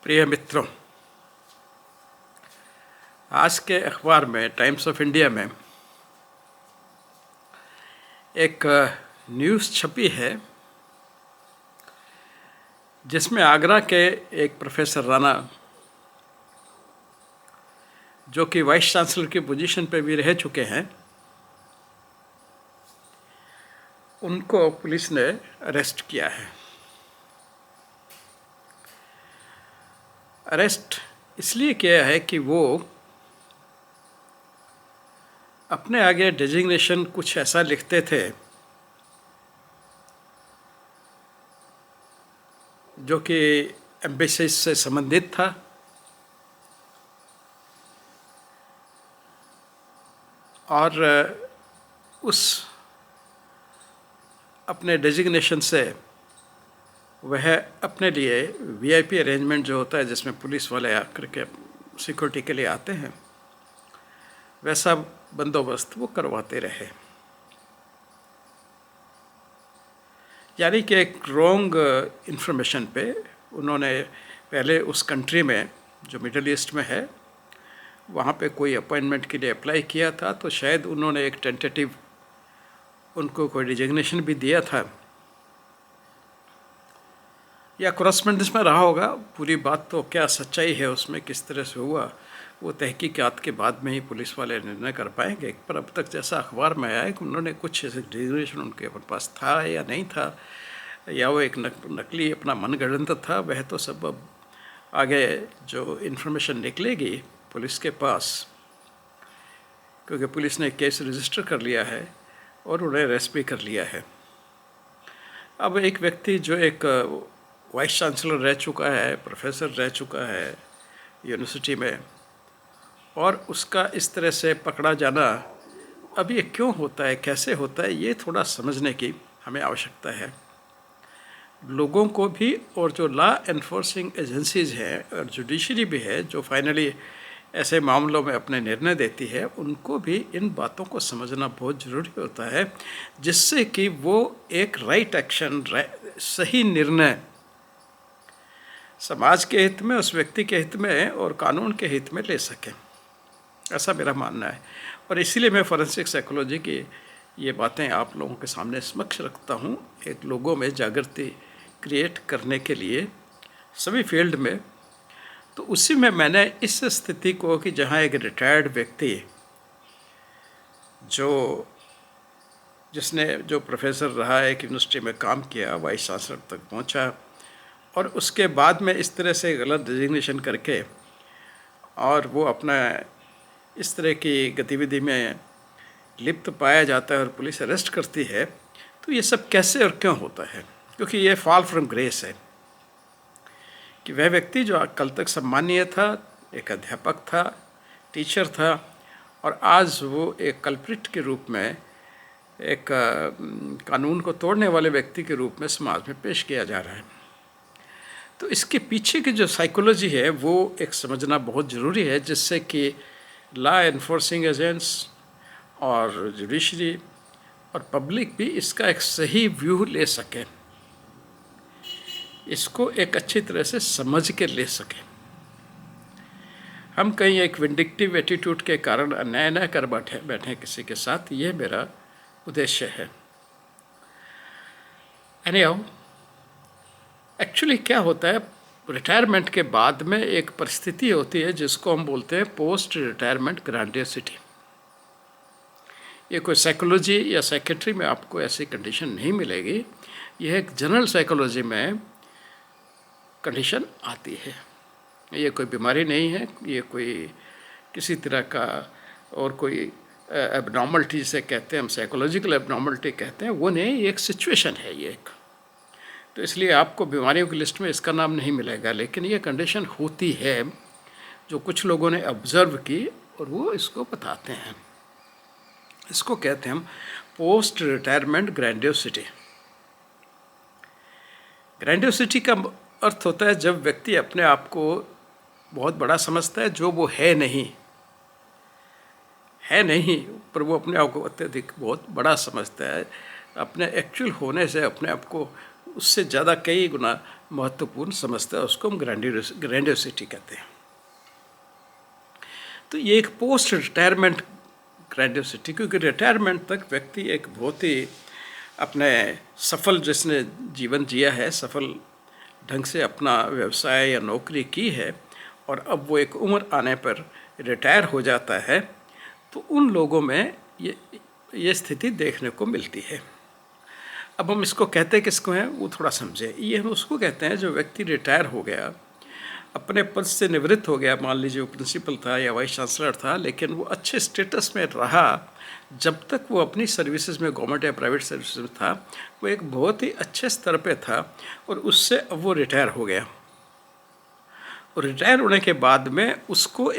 प्रिय मित्रों, आज के अखबार में टाइम्स ऑफ इंडिया में एक न्यूज़ छपी है जिसमें आगरा के एक प्रोफेसर राणा, जो कि वाइस चांसलर की पोजीशन पे भी रह चुके हैं, उनको पुलिस ने अरेस्ट किया है। अरेस्ट इसलिए किया है कि वो अपने आगे डेजिग्नेशन कुछ ऐसा लिखते थे जो कि एम्बेसी से संबंधित था, और उस अपने डेजिग्नेशन से वह अपने लिए वीआईपी अरेंजमेंट जो होता है, जिसमें पुलिस वाले आकर के सिक्योरिटी के लिए आते हैं, वैसा बंदोबस्त वो करवाते रहे। यानी कि एक रॉन्ग इन्फॉर्मेशन पे उन्होंने पहले उस कंट्री में जो मिडिल ईस्ट में है वहाँ पे कोई अपॉइंटमेंट के लिए अप्लाई किया था, तो शायद उन्होंने एक टेंटेटिव उनको कोई डिजिग्नेशन भी दिया था या करस्पॉन्डेंस में रहा होगा। पूरी बात तो क्या सच्चाई है उसमें, किस तरह से हुआ, वो तहकीकात के बाद में ही पुलिस वाले निर्णय कर पाएंगे। पर अब तक जैसा अखबार में आया है कि उन्होंने कुछ ऐसे डिजिग्नेशन उनके पास था या नहीं था, या वो एक नकली अपना मनगढ़ंत था, वह तो सब अब आगे जो इन्फॉर्मेशन निकलेगी पुलिस के पास, क्योंकि पुलिस ने केस रजिस्टर कर लिया है और उन्हें अरेस्ट भी कर लिया है। अब एक व्यक्ति जो एक वाइस चांसलर रह चुका है, प्रोफेसर रह चुका है यूनिवर्सिटी में, और उसका इस तरह से पकड़ा जाना, अब ये क्यों होता है, कैसे होता है, ये थोड़ा समझने की हमें आवश्यकता है। लोगों को भी, और जो लॉ एनफोर्सिंग एजेंसीज़ हैं और जुडिशरी भी है जो फाइनली ऐसे मामलों में अपने निर्णय देती है, उनको भी इन बातों को समझना बहुत ज़रूरी होता है, जिससे कि वो एक राइट एक्शन, सही निर्णय समाज के हित में, उस व्यक्ति के हित में और कानून के हित में ले सकें। ऐसा मेरा मानना है, और इसीलिए मैं फॉरेंसिक साइकोलॉजी की ये बातें आप लोगों के सामने समक्ष रखता हूँ, एक लोगों में जागृति क्रिएट करने के लिए सभी फील्ड में। तो उसी में मैंने इस स्थिति को कि जहाँ एक रिटायर्ड व्यक्ति जिसने जो प्रोफेसर रहा है, एक यूनिवर्सिटी में काम किया, वाइस चांसलर तक पहुँचा, और उसके बाद में इस तरह से गलत डिजिग्नेशन करके और वो अपना इस तरह की गतिविधि में लिप्त पाया जाता है और पुलिस अरेस्ट करती है, तो ये सब कैसे और क्यों होता है? क्योंकि ये फॉल फ्रॉम ग्रेस है कि वह व्यक्ति जो कल तक सम्मानीय था, एक अध्यापक था, टीचर था, और आज वो एक कल्प्रिट के रूप में, एक कानून को तोड़ने वाले व्यक्ति के रूप में समाज में पेश किया जा रहा है। तो इसके पीछे की जो साइकोलॉजी है वो एक समझना बहुत ज़रूरी है, जिससे कि लॉ एनफोर्सिंग एजेंट्स और जुडिशरी और पब्लिक भी इसका एक सही व्यू ले सकें, इसको एक अच्छी तरह से समझ के ले सकें। हम कहीं एक विंडिक्टिव एटीट्यूड के कारण अन्याय न कर बैठे किसी के साथ, ये मेरा उद्देश्य है। एनीहाउ, एक्चुअली क्या होता है, रिटायरमेंट के बाद में एक परिस्थिति होती है जिसको हम बोलते हैं पोस्ट रिटायरमेंट ग्रैंडियोसिटी। ये कोई साइकोलॉजी या साइकेट्री में आपको ऐसी कंडीशन नहीं मिलेगी, यह एक जनरल साइकोलॉजी में कंडीशन आती है। ये कोई बीमारी नहीं है, ये कोई किसी तरह का और कोई एबनॉर्मलिटी से कहते हैं हम, साइकोलॉजिकल एबनॉर्मलिटी कहते हैं, वो नहीं, ये एक सिचुएशन है ये एक। तो इसलिए आपको बीमारियों की लिस्ट में इसका नाम नहीं मिलेगा, लेकिन ये कंडीशन होती है जो कुछ लोगों ने ऑब्जर्व की और वो इसको बताते हैं। इसको कहते हैं हम पोस्ट रिटायरमेंट ग्रैंडियोसिटी। ग्रैंडियोसिटी का अर्थ होता है जब व्यक्ति अपने आप को बहुत बड़ा समझता है, जो वो है नहीं, पर वो अपने आप को अत्यधिक बहुत बड़ा समझता है, अपने एक्चुअल होने से अपने आप को उससे ज़्यादा कई गुना महत्वपूर्ण समझता है, उसको हम ग्रैंडियोसिटी कहते हैं। तो ये एक पोस्ट रिटायरमेंट ग्रैंडियोसिटी, क्योंकि रिटायरमेंट तक व्यक्ति एक बहुत ही अपने सफल, जिसने जीवन जिया है, सफल ढंग से अपना व्यवसाय या नौकरी की है, और अब वो एक उम्र आने पर रिटायर हो जाता है, तो उन लोगों में ये स्थिति देखने को मिलती है। अब हम इसको कहते किसको हैं वो थोड़ा समझें। ये हम उसको कहते हैं जो व्यक्ति रिटायर हो गया, अपने पद से निवृत्त हो गया, मान लीजिए वो प्रिंसिपल था या वाइस चांसलर था, लेकिन वो अच्छे स्टेटस में रहा जब तक वो अपनी सर्विसेज में, गवर्नमेंट या प्राइवेट सर्विसेज में था, वो एक बहुत ही अच्छे स्तर पे था, और उससे अब वो रिटायर हो गया। और रिटायर होने के बाद में उसको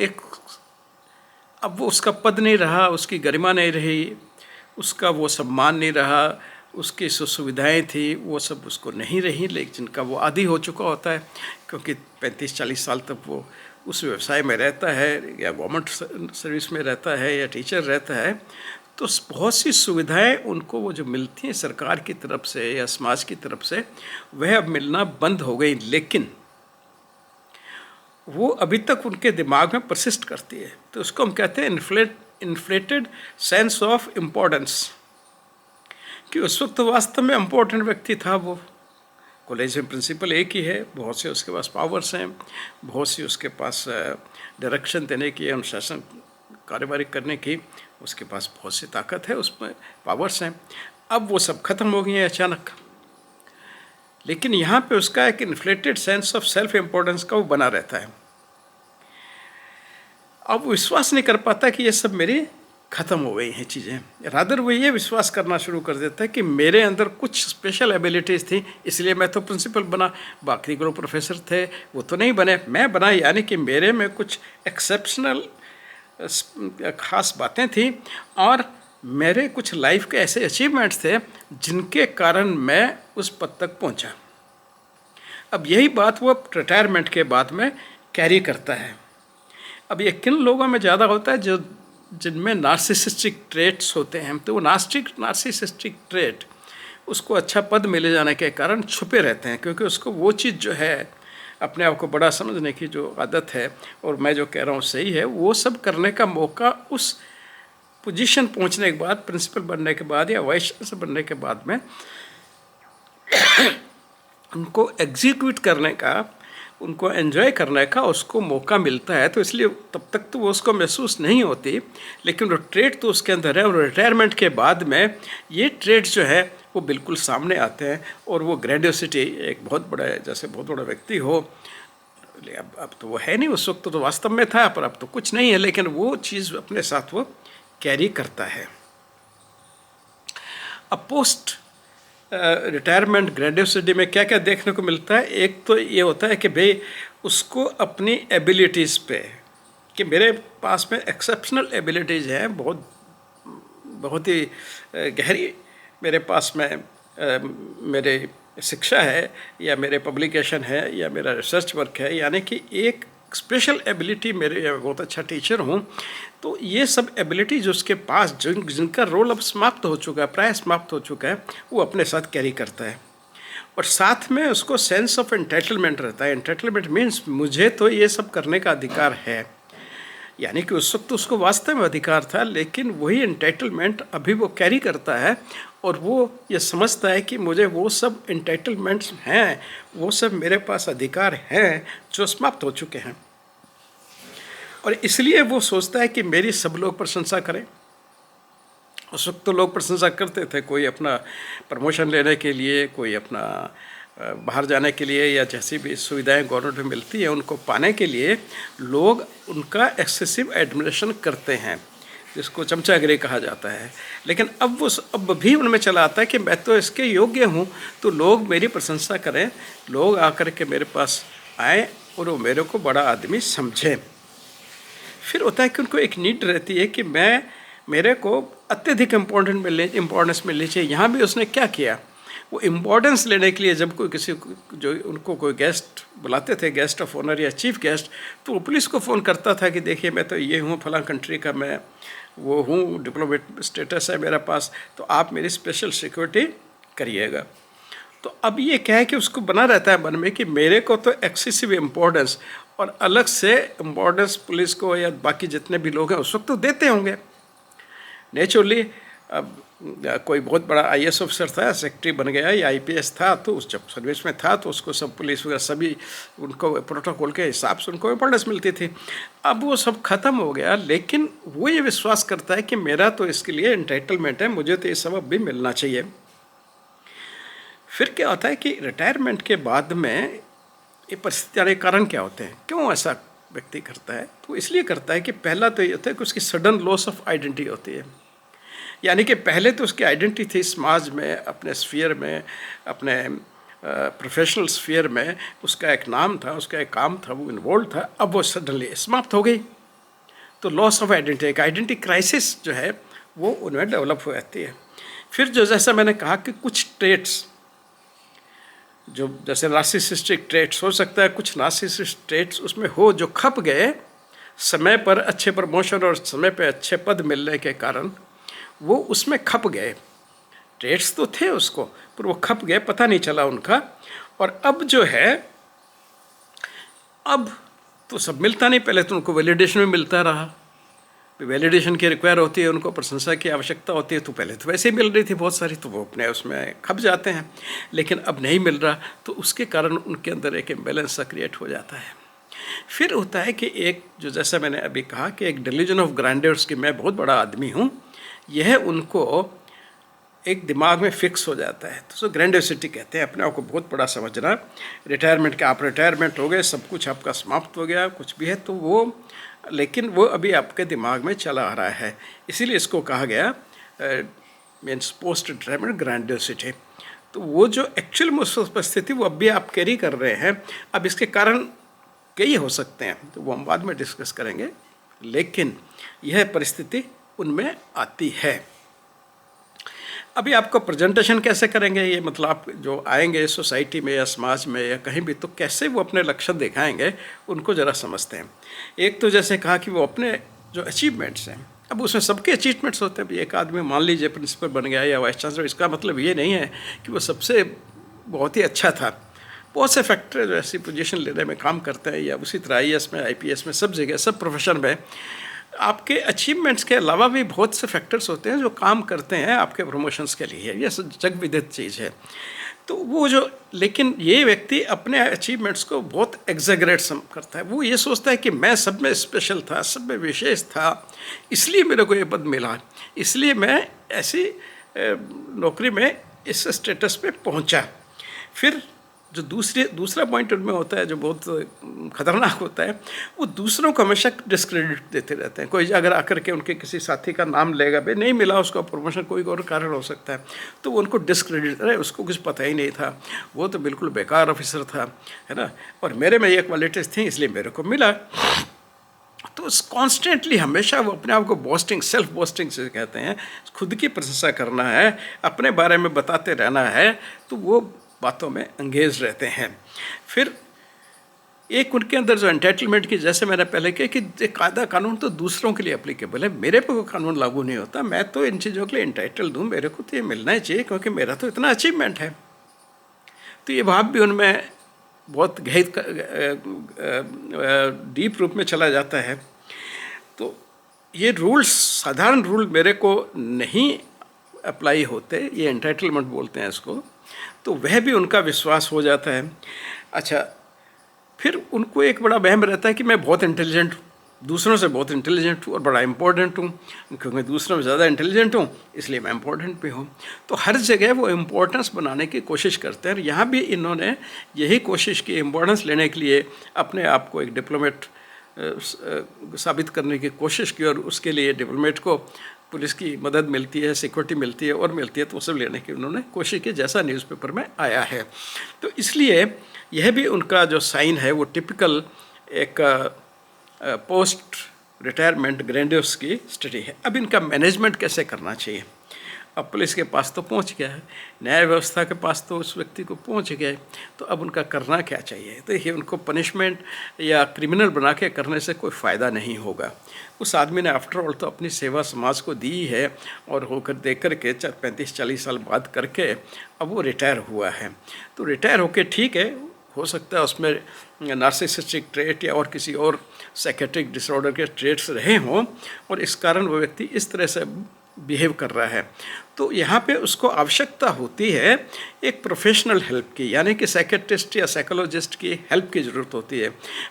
अब वो उसका पद नहीं रहा, उसकी गरिमा नहीं रही, उसका वो सम्मान नहीं रहा, उसकी सुविधाएं थी वो सब उसको नहीं रही, लेकिन जिनका वो आदी हो चुका होता है, क्योंकि 35-40 साल तक वो उस व्यवसाय में रहता है या गवर्नमेंट सर्विस में रहता है या टीचर रहता है, तो बहुत सी सुविधाएं उनको वो जो मिलती हैं सरकार की तरफ से या समाज की तरफ से, वह अब मिलना बंद हो गई, लेकिन वो अभी तक उनके दिमाग में परसिस्ट करती है। तो उसको हम कहते हैं इन्फ्लेटेड सेंस ऑफ इम्पोर्टेंस, कि उस वक्त तो वास्तव में इम्पोर्टेंट व्यक्ति था वो। कॉलेज में प्रिंसिपल एक ही है, बहुत से उसके पास पावर्स हैं, बहुत सी उसके पास डायरेक्शन देने की, अनुशासन कार्यवाही करने की उसके पास बहुत सी ताकत है, उसमें पावर्स हैं। अब वो सब खत्म हो गई हैं अचानक, लेकिन यहाँ पे उसका एक inflated sense of self importance का वो बना रहता है। अब वो विश्वास नहीं कर पाता कि ये सब मेरी ख़त्म हो गई हैं चीज़ें, रादर वो ये विश्वास करना शुरू कर देता है कि मेरे अंदर कुछ स्पेशल एबिलिटीज़ थी, इसलिए मैं तो प्रिंसिपल बना, बाकी लोग प्रोफेसर थे वो तो नहीं बने, मैं बना, यानी कि मेरे में कुछ एक्सेप्शनल ख़ास बातें थी, और मेरे कुछ लाइफ के ऐसे अचीवमेंट्स थे जिनके कारण मैं उस पद तक पहुंचा। अब यही बात वो रिटायरमेंट के बाद में कैरी करता है। अब ये किन लोगों में ज़्यादा होता है? जो जिनमें नार्सिसिस्टिक ट्रेट्स होते हैं, तो वो नार्सिसिस्टिक ट्रेट उसको अच्छा पद मिले जाने के कारण छुपे रहते हैं, क्योंकि उसको वो चीज़ जो है अपने आप को बड़ा समझने की जो आदत है, और मैं जो कह रहा हूँ सही है, वो सब करने का मौका उस पोजीशन पहुँचने के बाद, प्रिंसिपल बनने के बाद या वाइस चांसलर बनने के बाद में उनको एग्जीक्यूट करने का, उनको एंजॉय करने का उसको मौका मिलता है। तो इसलिए तब तक तो वो उसको महसूस नहीं होती, लेकिन वो ट्रेड तो उसके अंदर है, और रिटायरमेंट के बाद में ये ट्रेड जो है वो बिल्कुल सामने आते हैं, और वो ग्रैंडियोसिटी, एक बहुत बड़ा, जैसे बहुत बड़ा व्यक्ति हो, अब तो वो है नहीं, उस वक्त तो वास्तव में था, पर अब तो कुछ नहीं है, लेकिन वो चीज़ अपने साथ वो कैरी करता है। अब पोस्ट रिटायरमेंट ग्रैंडियोसिटी में क्या क्या देखने को मिलता है? एक तो ये होता है कि भाई उसको अपनी एबिलिटीज़ पे, कि मेरे पास में एक्सेप्शनल एबिलिटीज़ हैं, बहुत ही गहरी मेरे पास में मेरे शिक्षा है, या मेरे पब्लिकेशन है, या मेरा रिसर्च वर्क है, यानी कि एक स्पेशल एबिलिटी मेरे, बहुत अच्छा टीचर हूँ, तो ये सब एबिलिटी जो उसके पास, जिनका रोल अब समाप्त हो चुका है, प्राय समाप्त हो चुका है, वो अपने साथ कैरी करता है। और साथ में उसको सेंस ऑफ एंटाइटलमेंट रहता है। एंटाइटलमेंट मीन्स मुझे तो ये सब करने का अधिकार है, यानी कि उस वक्त तो उसको वास्तव में अधिकार था, लेकिन वही एंटाइटलमेंट अभी वो कैरी करता है, और वो ये समझता है कि मुझे वो सब एंटाइटलमेंट्स हैं, वो सब मेरे पास अधिकार हैं जो समाप्त हो चुके हैं, और इसलिए वो सोचता है कि मेरी सब लोग प्रशंसा करें। उस वक्त तो लोग प्रशंसा करते थे, कोई अपना प्रमोशन लेने के लिए, कोई अपना बाहर जाने के लिए, या जैसी भी सुविधाएं गवर्नमेंट में मिलती है उनको पाने के लिए लोग उनका एक्सेसिव एडमिरेशन करते हैं, जिसको चमचागिरी कहा जाता है। लेकिन अब भी उनमें चला आता है कि मैं तो इसके योग्य हूँ, तो लोग मेरी प्रशंसा करें, लोग आकर के मेरे पास आए और वो मेरे को बड़ा आदमी समझें। फिर होता है कि उनको एक नीड रहती है कि मेरे को अत्यधिक इम्पोर्टेंस मिलनी चाहिए। यहाँ भी उसने क्या किया, वो इम्पोर्टेंस लेने के लिए जब कोई किसी जो उनको कोई गेस्ट बुलाते थे, गेस्ट ऑफ ऑनर या चीफ गेस्ट, तो वो पुलिस को फ़ोन करता था कि देखिए मैं तो ये हूँ, फलां कंट्री का मैं वो हूँ, डिप्लोमेट स्टेटस है मेरा पास, तो आप मेरी स्पेशल सिक्योरिटी करिएगा। तो अब ये क्या है कि उसको बना रहता है मन में कि मेरे को तो एक्सेसिव इम्पोर्टेंस, और अलग से इम्पोर्टेंस पुलिस को या बाकी जितने भी लोग हैं उस वक्त तो देते होंगे नेचुरली। अब कोई बहुत बड़ा आईएएस ऑफिसर था, सेक्रेटरी बन गया या आईपीएस था, तो उस जब सर्विस में था तो उसको सब पुलिस वगैरह सभी उनको प्रोटोकॉल के हिसाब से उनको इम्पोर्टेंस मिलती थी। अब वो सब खत्म हो गया, लेकिन वो ये विश्वास करता है कि मेरा तो इसके लिए एंटाइटलमेंट है, मुझे तो ये सब भी मिलना चाहिए। फिर क्या होता है कि रिटायरमेंट के बाद में ये परिस्थितियाँ, कारण क्या होते हैं, क्यों ऐसा व्यक्ति करता है? तो इसलिए करता है कि पहला तो ये होता है कि उसकी सडन लॉस ऑफ आइडेंटिटी होती है। यानी कि पहले तो उसकी आइडेंटिटी थी समाज में, अपने स्फीयर में, अपने प्रोफेशनल स्फीयर में, उसका एक नाम था, उसका एक काम था, वो इन्वॉल्व था। अब वो सडनली समाप्त हो गई, तो लॉस ऑफ आइडेंटिटी, एक आइडेंटिटी क्राइसिस जो है वो उनमें डेवलप हो जाती है। फिर जो जैसा मैंने कहा कि कुछ ट्रेट्स जो जैसे नार्सिसिस्टिक ट्रेट्स हो सकता है, कुछ नार्सिसिस्टिक ट्रेट्स उसमें हो जो खप गए समय पर अच्छे प्रमोशन और समय पर अच्छे पद मिलने के कारण, वो उसमें खप गए। ट्रेट्स तो थे उसको, पर वो खप गए, पता नहीं चला उनका। और अब जो है, अब तो सब मिलता नहीं, पहले तो उनको वैलिडेशन में मिलता रहा, वैलिडेशन की रिक्वायर होती है, उनको प्रशंसा की आवश्यकता होती है, तो पहले तो वैसे ही मिल रही थी बहुत सारी, तो वो अपने उसमें खप जाते हैं। लेकिन अब नहीं मिल रहा, तो उसके कारण उनके अंदर एक इम्बैलेंस सा क्रिएट हो जाता है। फिर होता है कि एक जो जैसा मैंने अभी कहा कि एक डिल्यूजन ऑफ ग्रैंडियर्स कि मैं बहुत बड़ा आदमी हूँ, यह उनको एक दिमाग में फिक्स हो जाता है। तो ग्रैंडियोसिटी कहते हैं, अपने आप को बहुत बड़ा समझना। रिटायरमेंट के आप रिटायरमेंट हो गए, सब कुछ आपका समाप्त हो गया, कुछ भी है तो वो, लेकिन वो अभी आपके दिमाग में चला आ रहा है, इसीलिए इसको कहा गया मीन्स पोस्ट रिटायरमेंट ग्रैंडियोसिटी। तो वो जो एक्चुअल में परिस्थिति वो अब भी आप कैरी कर रहे हैं। अब इसके कारण कई हो सकते हैं, तो वो हम बाद में डिस्कस करेंगे, लेकिन यह परिस्थिति उनमें आती है। अभी आपको प्रेजेंटेशन कैसे करेंगे, ये मतलब आप जो आएंगे सोसाइटी में या समाज में या कहीं भी, तो कैसे वो अपने लक्षण दिखाएंगे, उनको ज़रा समझते हैं। एक तो जैसे कहा कि वो अपने जो अचीवमेंट्स हैं, अब उसमें सबके अचीवमेंट्स होते हैं। एक आदमी मान लीजिए प्रिंसिपल बन गया या वाइस चांसलर, इसका मतलब ये नहीं है कि वो सबसे बहुत ही अच्छा था। बहुत से फैक्टर जो ऐसी पोजीशन लेने में काम करते हैं, या उसी तरह आईएएस में, आईपीएस में, सब जगह, सब प्रोफेशन में आपके अचीवमेंट्स के अलावा भी बहुत से फैक्टर्स होते हैं जो काम करते हैं आपके प्रमोशंस के लिए। ये जग विदित चीज़ है। तो वो जो, लेकिन ये व्यक्ति अपने अचीवमेंट्स को बहुत एग्जैगरेट करता है। वो ये सोचता है कि मैं सब में स्पेशल था, सब में विशेष था, इसलिए मेरे को ये पद मिला, इसलिए मैं ऐसी नौकरी में इस स्टेटस पे पहुंचा। फिर जो दूसरा पॉइंट उनमें होता है जो बहुत खतरनाक होता है, वो दूसरों को हमेशा डिस्क्रेडिट देते रहते हैं। कोई अगर आकर के उनके किसी साथी का नाम लेगा, भाई नहीं मिला उसको प्रमोशन, कोई और कारण हो सकता है, तो वो उनको डिस्क्रेडिट, अरे उसको कुछ पता ही नहीं था, वो तो बिल्कुल बेकार ऑफिसर था, है ना, और मेरे में ये क्वालिटीज़ थी इसलिए मेरे को मिला। तो कॉन्स्टेंटली हमेशा वो अपने आप को बोस्टिंग, सेल्फ बोस्टिंग से कहते हैं, खुद की प्रशंसा करना है, अपने बारे में बताते रहना है, तो वो बातों में अंगेज रहते हैं। फिर एक उनके अंदर जो एंटाइटलमेंट की, जैसे मैंने पहले कहा कि कायदा कानून तो दूसरों के लिए अप्लीकेबल है, मेरे पे कोई कानून लागू नहीं होता, मैं तो इन चीज़ों के लिए एंटाइटल्ड हूँ, मेरे को तो ये मिलना ही चाहिए क्योंकि मेरा तो इतना अचीवमेंट है। तो ये भाव भी उनमें बहुत गहन डीप रूप में चला जाता है। तो ये रूल्स, साधारण रूल मेरे को नहीं अप्लाई होते, ये एंटाइटलमेंट बोलते हैं इसको, तो वह भी उनका विश्वास हो जाता है। अच्छा, फिर उनको एक बड़ा वहम रहता है कि मैं बहुत इंटेलिजेंट हूँ, दूसरों से बहुत इंटेलिजेंट हूँ और बड़ा इम्पोर्टेंट हूँ, क्योंकि दूसरों में ज़्यादा इंटेलिजेंट हूँ इसलिए मैं इम्पोर्टेंट भी हूँ। तो हर जगह वो इम्पोर्टेंस बनाने की कोशिश करते हैं। और यहाँ भी इन्होंने यही कोशिश की, इम्पोर्टेंस लेने के लिए अपने आप को एक डिप्लोमेट साबित करने की कोशिश की, और उसके लिए डिप्लोमेट को पुलिस की मदद मिलती है, सिक्योरिटी मिलती है और मिलती है, तो वो सब लेने की उन्होंने कोशिश की, जैसा न्यूज़पेपर में आया है। तो इसलिए यह भी उनका जो साइन है वो टिपिकल एक पोस्ट रिटायरमेंट ग्रैंडियर्स की स्टडी है। अब इनका मैनेजमेंट कैसे करना चाहिए, अब पुलिस के पास तो पहुंच गया है, न्याय व्यवस्था के पास तो उस व्यक्ति को पहुंच गया है, तो अब उनका करना क्या चाहिए? देखिए, उनको पनिशमेंट या क्रिमिनल बना के करने से कोई फ़ायदा नहीं होगा। उस आदमी ने आफ्टर ऑल तो अपनी सेवा समाज को दी है, और होकर दे करके 35-40 साल बाद करके अब वो रिटायर हुआ है। तो रिटायर होके ठीक है, हो सकता है उसमें नार्सिसिस्टिक ट्रेट या और किसी और साइकेट्रिक डिसऑर्डर के ट्रेट्स रहे हों, और इस कारण वो व्यक्ति इस तरह से बिहेव कर रहा है। तो यहाँ पे उसको आवश्यकता होती है एक प्रोफेशनल हेल्प की, यानी कि साइकेट्रिस्ट या साइकोलॉजिस्ट की हेल्प की ज़रूरत होती है।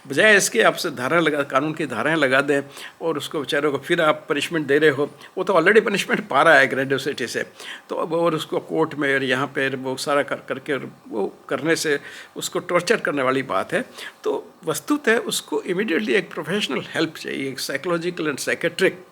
बजाय इसके आपसे कानून की धाराएं लगा दें और उसको बेचारों को फिर आप पनिशमेंट दे रहे हो। वो तो ऑलरेडी पनिशमेंट पा रहा है ग्रेजुएसिटी से, तो अब और उसको कोर्ट में और यहाँ पे वो सारा करके वो करने से उसको टॉर्चर करने वाली बात है। तो वस्तुतः उसको इमीडिएटली एक प्रोफेशनल हेल्प चाहिए, एक साइकोलॉजिकल एंड साइकेट्रिक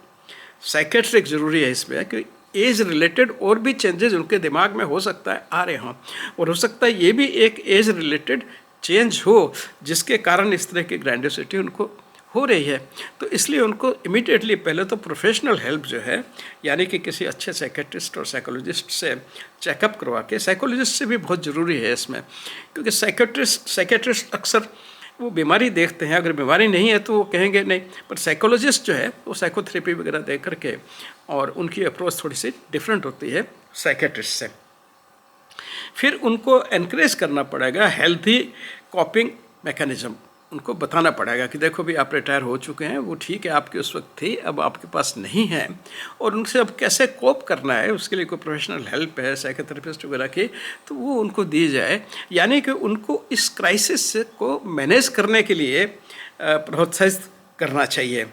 ज़रूरी है इसमें, कि एज रिलेटेड और भी चेंजेस उनके दिमाग में हो सकता है आ रहे हों, और हो सकता है ये भी एक एज रिलेटेड चेंज हो जिसके कारण इस तरह की ग्रैंडियोसिटी उनको हो रही है। तो इसलिए उनको इमीडिएटली पहले तो प्रोफेशनल हेल्प जो है, यानी कि किसी अच्छे साइकेट्रिस्ट और साइकोलॉजिस्ट से चेकअप करवा के, साइकोलॉजिस्ट से भी बहुत ज़रूरी है इसमें, क्योंकि साइकेट्रिस्ट अक्सर वो बीमारी देखते हैं, अगर बीमारी नहीं है तो वो कहेंगे नहीं, पर साइकोलॉजिस्ट जो है वो साइकोथेरेपी वगैरह दे करके, और उनकी अप्रोच थोड़ी सी डिफरेंट होती है साइकेट्रिस्ट से। फिर उनको एनकरेज करना पड़ेगा हेल्थी कॉपिंग मैकेनिज्म, उनको बताना पड़ेगा कि देखो भी आप रिटायर हो चुके हैं, वो ठीक है आपकी उस वक्त थी, अब आपके पास नहीं है, और उनसे अब कैसे कोप करना है उसके लिए कोई प्रोफेशनल हेल्प है साइकोथेरेपिस्ट वगैरह की, तो वो उनको दी जाए। यानी कि उनको इस क्राइसिस को मैनेज करने के लिए प्रोत्साहित करना चाहिए,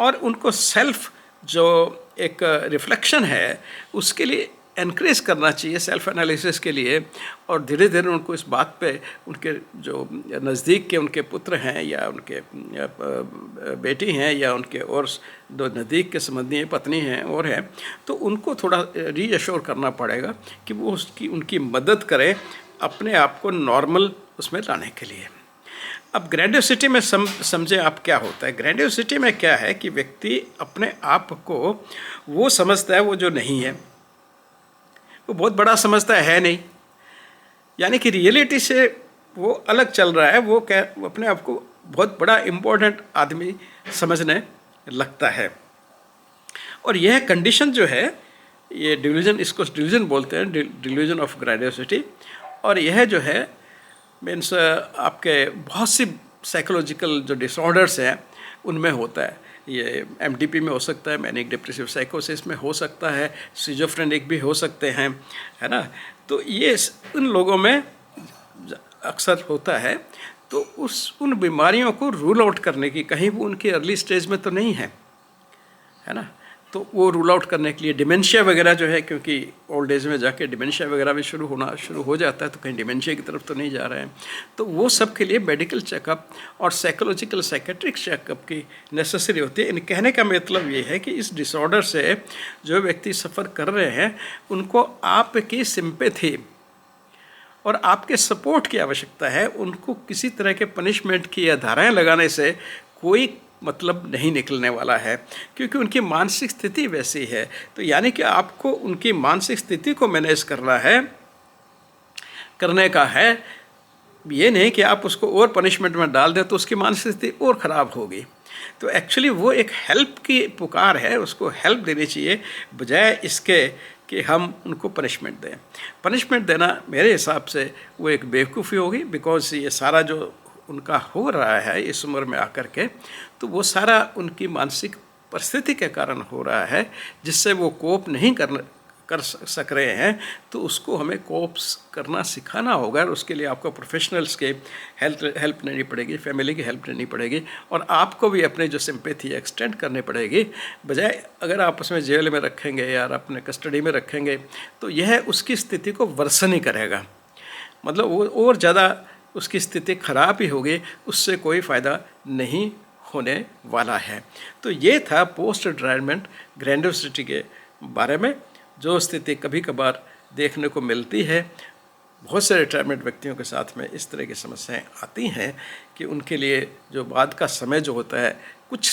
और उनको सेल्फ जो एक रिफ्लेक्शन है उसके लिए एनकरेज करना चाहिए, सेल्फ एनालिसिस के लिए। और धीरे धीरे उनको इस बात पे, उनके जो नज़दीक के उनके पुत्र हैं या उनके बेटी हैं या उनके और दो नज़दीक के संबंधी पत्नी हैं और हैं, तो उनको थोड़ा रीअश्योर करना पड़ेगा कि वो उनकी मदद करें अपने आप को नॉर्मल उसमें लाने के लिए। अब ग्रैंडियोसिटी में समझे आप क्या होता है। ग्रैंडियोसिटी में क्या है कि व्यक्ति अपने आप को वो समझता है वो जो नहीं है, वो बहुत बड़ा समझता है नहीं, यानी कि रियलिटी से वो अलग चल रहा है, वो अपने आप को बहुत बड़ा इम्पोर्टेंट आदमी समझने लगता है। और यह कंडीशन जो है, ये डिल्यूजन, इसको डिल्यूजन बोलते हैं, डिल्यूजन ऑफ ग्रैंडियोसिटी। और यह जो है मीन्स आपके बहुत सी साइकोलॉजिकल जो डिसऑर्डर्स हैं उनमें होता है। ये MDP में हो सकता है, मैनिक डिप्रेसिव साइकोसिस में हो सकता है, सिजोफ्रेनिक भी हो सकते हैं, है ना। तो ये उन लोगों में अक्सर होता है। तो उन बीमारियों को रूल आउट करने की, कहीं वो उनकी अर्ली स्टेज में तो नहीं है ना, तो वो रूल आउट करने के लिए डिमेंशिया वगैरह जो है, क्योंकि ओल्ड एज में जाके डिमेंशिया वगैरह भी शुरू हो जाता है, तो कहीं डिमेंशिया की तरफ तो नहीं जा रहे हैं, तो वो सब के लिए मेडिकल चेकअप और साइकोलॉजिकल साइकेट्रिक चेकअप की नेसेसरी होती है। इन कहने का मतलब ये है कि इस डिसऑर्डर से जो व्यक्ति सफ़र कर रहे हैं उनको आपकी सिंपैथी और आपके सपोर्ट की आवश्यकता है। उनको किसी तरह के पनिशमेंट की या धाराएँ लगाने से कोई मतलब नहीं निकलने वाला है, क्योंकि उनकी मानसिक स्थिति वैसी है। तो यानी कि आपको उनकी मानसिक स्थिति को मैनेज करने का है, ये नहीं कि आप उसको और पनिशमेंट में डाल दें तो उसकी मानसिक स्थिति और ख़राब होगी। तो एक्चुअली वो एक हेल्प की पुकार है, उसको हेल्प देनी चाहिए, बजाय इसके कि हम उनको पनिशमेंट दें। पनिशमेंट देना मेरे हिसाब से वो एक बेवकूफ़ी होगी, बिकॉज ये सारा जो उनका हो रहा है इस उम्र में आकर के, तो वो सारा उनकी मानसिक परिस्थिति के कारण हो रहा है, जिससे वो कोप नहीं कर सक रहे हैं। तो उसको हमें कोप करना सिखाना होगा, और उसके लिए आपको प्रोफेशनल्स के हेल्प लेनी पड़ेगी, फैमिली की हेल्प लेनी पड़ेगी, और आपको भी अपने जो सिंपैथी एक्सटेंड करनी पड़ेगी। बजाय अगर आप उसमें जेल में रखेंगे या अपने कस्टडी में रखेंगे तो यह उसकी स्थिति को वर्सन ही करेगा, मतलब वो और ज़्यादा उसकी स्थिति खराब ही होगी, उससे कोई फ़ायदा नहीं होने वाला है। तो ये था पोस्ट रिटायरमेंट ग्रैंडियोसिटी के बारे में, जो स्थिति कभी कभार देखने को मिलती है। बहुत से रिटायरमेंट व्यक्तियों के साथ में इस तरह की समस्याएं आती हैं कि उनके लिए जो बाद का समय जो होता है कुछ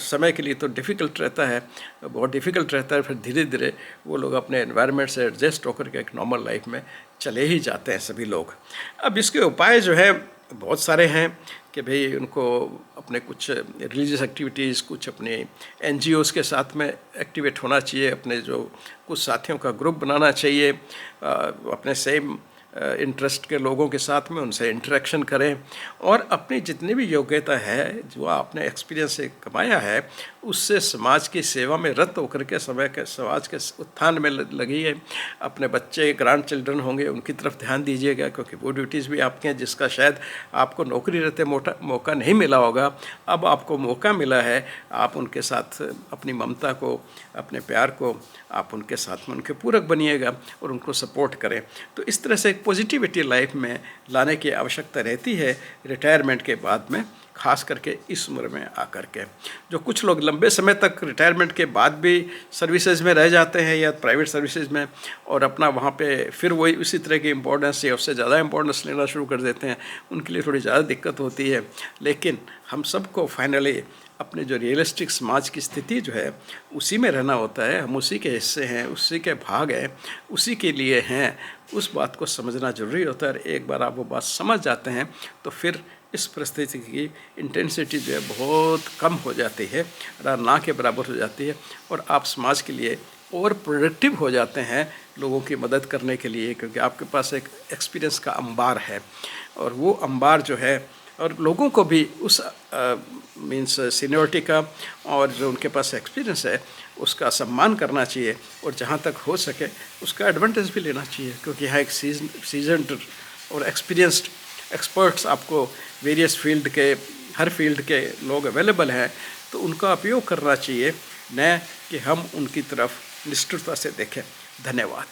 समय के लिए तो डिफ़िकल्ट रहता है, बहुत डिफ़िकल्ट रहता है, फिर धीरे धीरे वो लोग अपने एनवायरनमेंट से एडजस्ट होकर के एक नॉर्मल लाइफ में चले ही जाते हैं सभी लोग। अब इसके उपाय जो है बहुत सारे हैं कि भाई उनको अपने कुछ रिलीजियस एक्टिविटीज़, कुछ अपने NGOs के साथ में एक्टिवेट होना चाहिए, अपने जो कुछ साथियों का ग्रुप बनाना चाहिए, अपने सेम इंटरेस्ट के लोगों के साथ में उनसे इंटरेक्शन करें, और अपनी जितनी भी योग्यता है जो आपने एक्सपीरियंस से कमाया है उससे समाज की सेवा में रत होकर के समाज के उत्थान में लगिए। अपने बच्चे ग्रैंड चिल्ड्रन होंगे उनकी तरफ ध्यान दीजिएगा, क्योंकि वो ड्यूटीज़ भी आपके हैं जिसका शायद आपको नौकरी रहते मौका नहीं मिला होगा। अब आपको मौका मिला है, आप उनके साथ अपनी ममता को, अपने प्यार को आप उनके साथ में उनके पूरक बनिएगा और उनको सपोर्ट करें। तो इस तरह से एक पॉजिटिविटी लाइफ में लाने की आवश्यकता रहती है रिटायरमेंट के बाद में, खास करके इस उम्र में आकर के। जो कुछ लोग लंबे समय तक रिटायरमेंट के बाद भी सर्विसेज में रह जाते हैं या प्राइवेट सर्विसेज में, और अपना वहाँ पे फिर वही उसी तरह की इम्पोर्टेंस या उससे ज़्यादा इम्पोर्टेंस लेना शुरू कर देते हैं, उनके लिए थोड़ी ज़्यादा दिक्कत होती है। लेकिन हम सबको फाइनली अपने जो रियलिस्टिक समाज की स्थिति जो है उसी में रहना होता है। हम उसी के हिस्से हैं, उसी के भाग हैं, उसी के लिए हैं। उस बात को समझना ज़रूरी होता है। एक बार आप वो बात समझ जाते हैं तो फिर इस परिस्थिति की इंटेंसिटी जो है बहुत कम हो जाती है, ना के बराबर हो जाती है, और आप समाज के लिए और प्रोडक्टिव हो जाते हैं लोगों की मदद करने के लिए, क्योंकि आपके पास एक एक्सपीरियंस का अंबार है। और वो अंबार जो है, और लोगों को भी उस मीन्स सीनियरिटी का और जो उनके पास एक्सपीरियंस है उसका सम्मान करना चाहिए, और जहाँ तक हो सके उसका एडवांटेज भी लेना चाहिए, क्योंकि यहाँ एक सीजन्ड और एक्सपीरियंस्ड एक्सपर्ट्स आपको वेरियस फील्ड के, हर फील्ड के लोग अवेलेबल हैं, तो उनका उपयोग करना चाहिए, न कि हम उनकी तरफ निष्ठुरता से देखें। धन्यवाद।